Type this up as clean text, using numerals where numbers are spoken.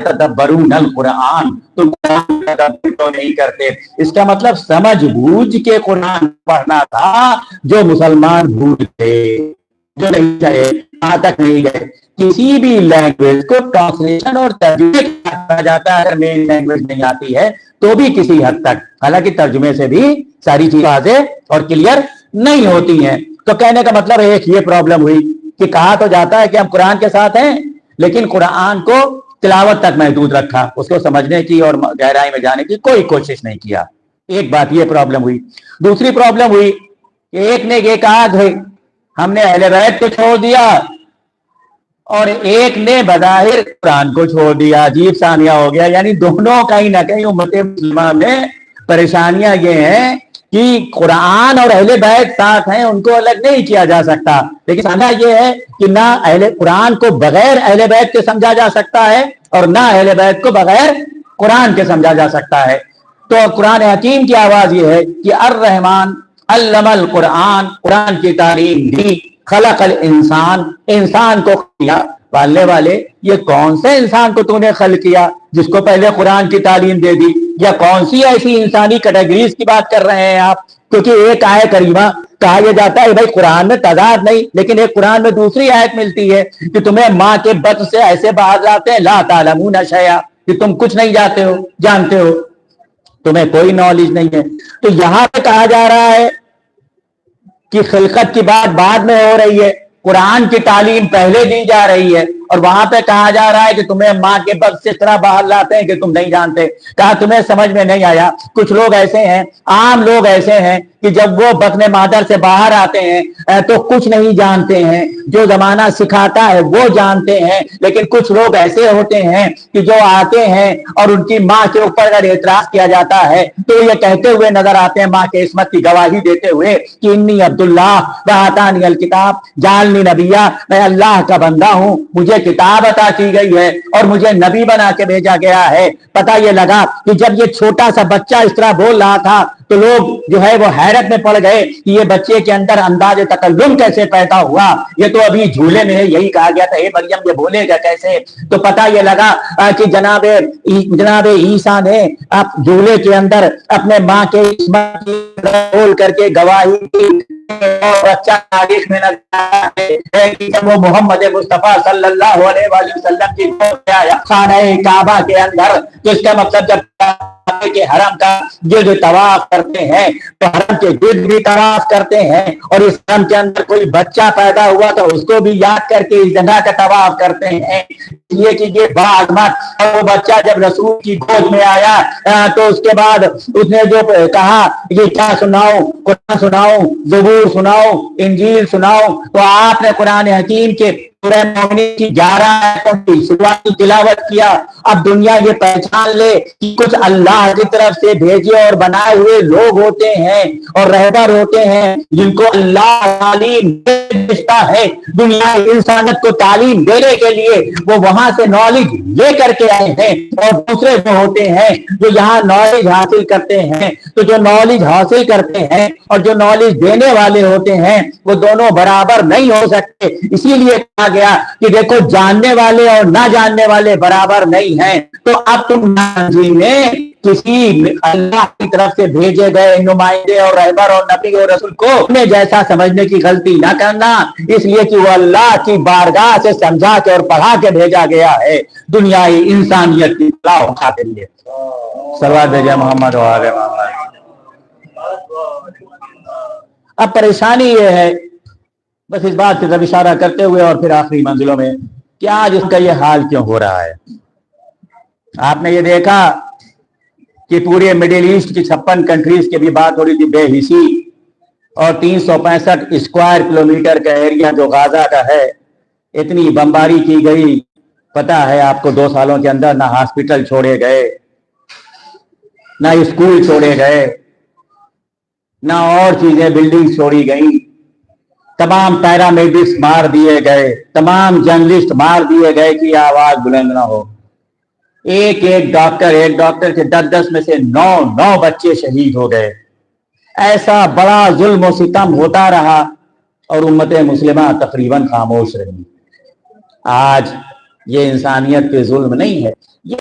यतदब्बरून अल कुरान, तुम कुरान का तदब्बर तो नहीं करते। इसका मतलब समझ बूझ के कुरान पढ़ना था, जो मुसलमान भूल गए, जो नहीं गए, वहां तक नहीं गए। किसी भी लैंग्वेज को ट्रांसलेशन और तर्जुमे किया जाता है, अगर मेरी लैंग्वेज नहीं आती है तो भी किसी हद तक, हालांकि तर्जुमे से भी सारी चीजें वाज़ेह और क्लियर नहीं होती हैं। तो कहने का मतलब एक ये प्रॉब्लम हुई कि कहा तो जाता है कि हम कुरान के साथ हैं, लेकिन कुरान को तिलावत तक महदूद रखा, उसको समझने की और गहराई में जाने की कोई कोशिश नहीं किया। एक बात ये प्रॉब्लम हुई। दूसरी प्रॉब्लम हुई कि एक ने ये कहा कि हमने अहले बैत को छोड़ दिया, और एक ने बज़ाहिर कुरान को छोड़ दिया। अजीब सानिया हो गया, यानी दोनों कहीं ना कहीं उम्मत मुस्लिमा में परेशानियां ये हैं कि कुरान और अहले बैत साथ हैं, उनको अलग नहीं किया जा सकता। लेकिन साना ये है कि ना अहले कुरान को बगैर अहले बैत के समझा जा सकता है, और ना अहले बैत को बगैर कुरान के समझा जा सकता है। तो कुरान हकीम की आवाज ये है कि अर रहमान अल्लमल कुरान, कुरान की तालीम दी, खलकल इंसान, इंसान को किया। पालने वाले, ये कौन से इंसान को तूने खल किया जिसको पहले कुरान की तालीम दे दी? या कौन सी ऐसी इंसानी कैटेगरीज की बात कर रहे हैं आप? क्योंकि एक आयत करीमा कहा यह जाता है भाई कुरान में तजाद नहीं, लेकिन एक कुरान में दूसरी आयत मिलती है कि तुम्हें माँ के बत्न से ऐसे बाहर लाते हैं, ला तालमून शैया, कि तुम कुछ नहीं जानते हो, तुम्हें कोई नॉलेज नहीं है। तो यहां पे कहा जा रहा है कि खिलकत की बात बाद में हो रही है, कुरान की तालीम पहले दी जा रही है, और वहां पे कहा जा रहा है कि तुम्हें माँ के बत्न से इतना बाहर लाते हैं कि तुम नहीं जानते। कहा तुम्हें समझ में नहीं आया? कुछ लोग ऐसे हैं, आम लोग ऐसे हैं कि जब वो बत्न मादर से बाहर आते हैं तो कुछ नहीं जानते हैं, जो जमाना सिखाता है वो जानते हैं। लेकिन कुछ लोग ऐसे होते हैं कि जो आते हैं और उनकी माँ के ऊपर अगर एतराज किया जाता है तो ये कहते हुए नजर आते हैं, माँ के इस्मत की गवाही देते हुए कि इन्नी अब्दुल्लाह व आतानी अल किताब जालनी नबिया, मैं अल्लाह का बंदा हूं, मुझे किताब अता की गई है और मुझे नबी बना के भेजा गया है। पता ये लगा कि जब ये छोटा सा बच्चा इस तरह बोल रहा था तो लोग जो है वो हैरत में पड़ गए कि ये बच्चे के अंदर अंदाज तकल्लुम कैसे पैदा हुआ, ये तो अभी झूले में है, यही कहा गया था, हे मरियम ये बोलेगा कैसे? तो पता ये लगा कि जनाबे ईसा ने आप झूले के अंदर अपने माँ के बोल करके गवाही की, और बच्चा तारीख में नजर है कि जब वो मोहम्मद मुस्तफा सल्लल्लाहु अलैहि वसल्लम की गोद में आया खाना काबा के अंदर, तो इसका मतलब जब के हरम का गिर्द तवाफ करते हैं तो हरम के गिर्द भी तवाफ करते हैं, और इस हरम के अंदर कोई बच्चा पैदा हुआ तो उसको भी याद करके इस जगह का तवाफ करते हैं, इसलिए कि ये बागमत। और वो बच्चा जब रसूल की गोद में आया तो उसके बाद उसने जो कहा ये क्या सुनाऊं, कुरान सुनाऊं, ज़बूर सुनाऊं, इंजील सुनाऊं, तो आपने कुरान हकीम के की 11 आयतों की शुरुआती तिलावत किया। अब दुनिया ये पहचान ले कि कुछ अल्लाह की तरफ से भेजे और बनाए हुए लोग होते हैं और रहबर होते हैं जिनको अल्लाह तालीम देता है। दुनिया इंसानियत को तालीम देने के लिए वो वहां से नॉलेज लेकर के आए हैं, और दूसरे जो होते हैं जो यहाँ नॉलेज हासिल करते हैं, तो जो नॉलेज हासिल करते हैं और जो नॉलेज देने वाले होते हैं वो दोनों बराबर नहीं हो सकते। इसीलिए कहा गया कि देखो जानने वाले और ना जानने वाले बराबर नहीं हैं। तो अब तुम जी में किसी अल्लाह की तरफ से भेजे गए नुमाइंदे और रहबर और नबी और रसूल को अपने जैसा समझने की गलती ना करना, इसलिए कि वो अल्लाह की बारगाह से समझा के और पढ़ा के भेजा गया है दुनियाई इंसानियत की इस्लाह के लिए। सल्लल्लाहु अलैहि मोहम्मद व आले मोहम्मद। अब परेशानी ये है, बस इस बात की तरफ इशारा करते हुए और फिर आखिरी मंजिलों में, कि आज इसका ये हाल क्यों हो रहा है। आपने ये देखा कि पूरे मिडिल ईस्ट की 56 कंट्रीज की भी बात हो रही थी बेहिसी, और 365 स्क्वायर किलोमीटर का एरिया जो गाजा का है, इतनी बमबारी की गई। पता है आपको 2 सालों के अंदर ना हॉस्पिटल छोड़े गए, ना स्कूल छोड़े गए, ना और चीजें बिल्डिंग छोड़ी गई, तमाम पैरामेडिक्स मार दिए गए, तमाम जर्नलिस्ट मार दिए गए कि आवाज बुलंद ना हो। एक डॉक्टर के 10 में से 9 बच्चे शहीद हो गए। ऐसा बड़ा जुल्म और सितम होता रहा और उम्मत मुस्लिमा तकरीबन खामोश रही। आज یہ انسانیت پہ ظلم نہیں ہے.